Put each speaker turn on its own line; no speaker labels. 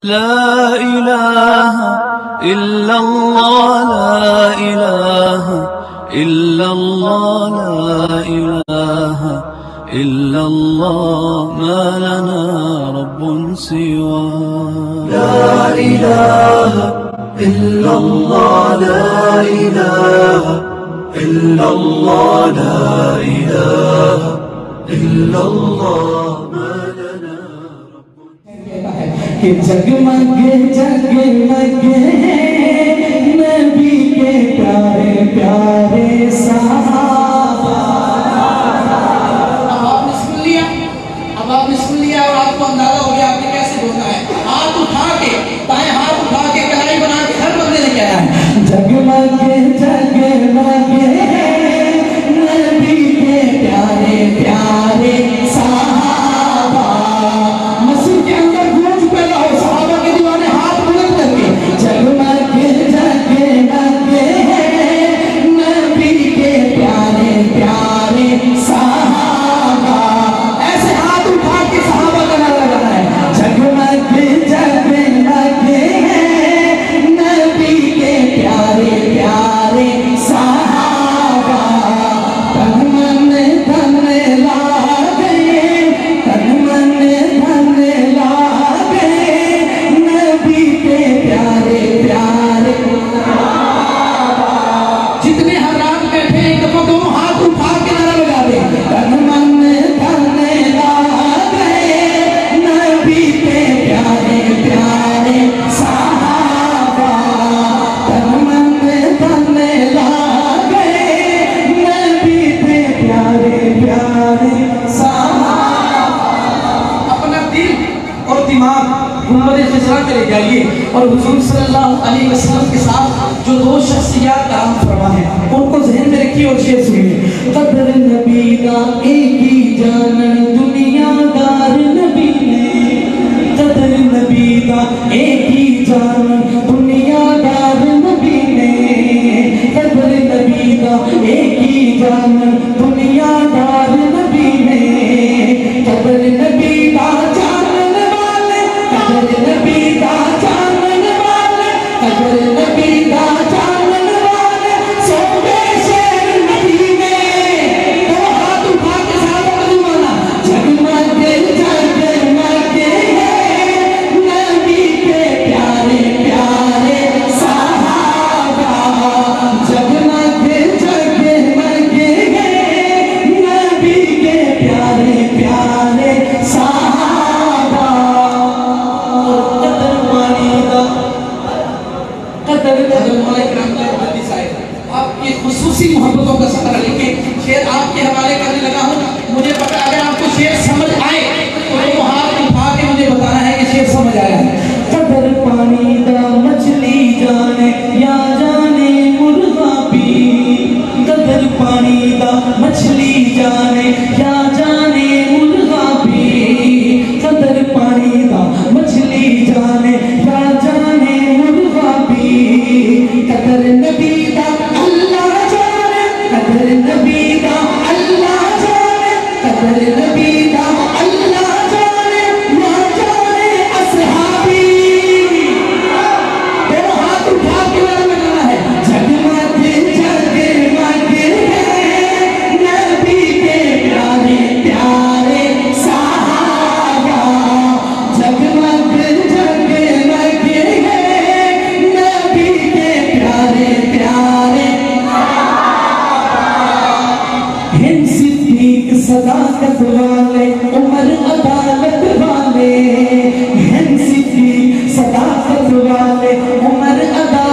لا إله إلا الله لا إله إلا الله لا إله إلا الله ما لنا رب سوى لا إله إلا الله لا إله إلا الله لا إله إلا الله ما لنا
کہ جگمگ جگمگ نبی کے پیارے پیارے صحابہ. اب آپ نے سن لیا اور آپ کو اندازہ ہو گیا آپ نے کیسے بولنا ہے. ہاتھ اٹھا کے دائیں ہاتھ اٹھا کے کلائی بنا کے ہر بندے نے کہنا ہے جگمگ جگمگ نبی کے پیارے پیارے صحابہ. مسجد کے اندر گونج پیدا ہو صحابہ کے دیوانے ہاتھ بلند کر کے جگمگ جگمگ نبی کے پیارے پیارے صحابہ. ایسے ہاتھ اٹھا کے صحابہ کا نعرہ لگانا ہے جگمگ جگمگ نبی کے پیارے پیارے صحابہ. تن من دھن لاگے تن من دھن لاگے نبی کے پیارے پیارے صحابہ. جتنے حضرات بیٹھے ہیں ایک دفعہ دونوں ہاتھ اٹھا کے نعرہ لگا دیں تن من دھن لاگے نبی کے پیارے پیارے صحابہ. تن من دھن لاگے نبی کے پیارے پیارے صحابہ. اپنا دل اور دماغ گنبد خضرا کے لے جائیے اور حضور صلی اللہ علیہ وسلم کے ساتھ جو دو شخصیات کام فرما ہیں ان کو ذہن میں رکھیے اور شیئر سنیے. قدر نبی دا ایک ہی جانن دنیا دار نبی نے. قدر نبی دا ایک ہی جانن دنیا دار نبی نے. قدر نبی دا ایک ہی جانن دنیا دار نبی نے. قدر نبی دا جانن والے قدر نبی دا جانن والے قدر نبی دا جانن والے سونے شہر مدینے. تو ہاتھ اٹھا کے صحابہ کا دیوانہ جگمگ جگمگ نبی کے پیارے پیارے صحابہ. جگمگ جگمگ نبی کے پیارے پیارے صحابہ. قدر پانی دا قدر آپ کی خصوصی محبتوں کا سفر لے کے شعر آپ کے حوالے کرنے لگا ہوں. مجھے پتا اگر آپ کو شعر سمجھ آئے تو وہ ہاتھ اٹھا کے مجھے بتانا ہے کہ شعر سمجھ آیا ہے. قدر پانی دا مچھلی جانے یا جانے مرغا پی. قدر پانی دا مچھلی جانے یا جانے مرغا پی. قدر پانی دا مچھلی جانے یا جانے مرغا پی. قدر نبی دا اللہ جانے قدر نبی دا اللہ جانے قدر نبی دا اللہ جانے نہ جانے اصحابی. دونوں ہاتھ اٹھا کے نعرہ لگانا ہے جگمگ جگمگ نبی کے پیارے پیارے صحابہ. جگمگ جگمگ نبی کے پیارے پیارے ہند صدیق صداقت والے عمر عدالت والے. ہند صدیق صداقت والے عمر عدالت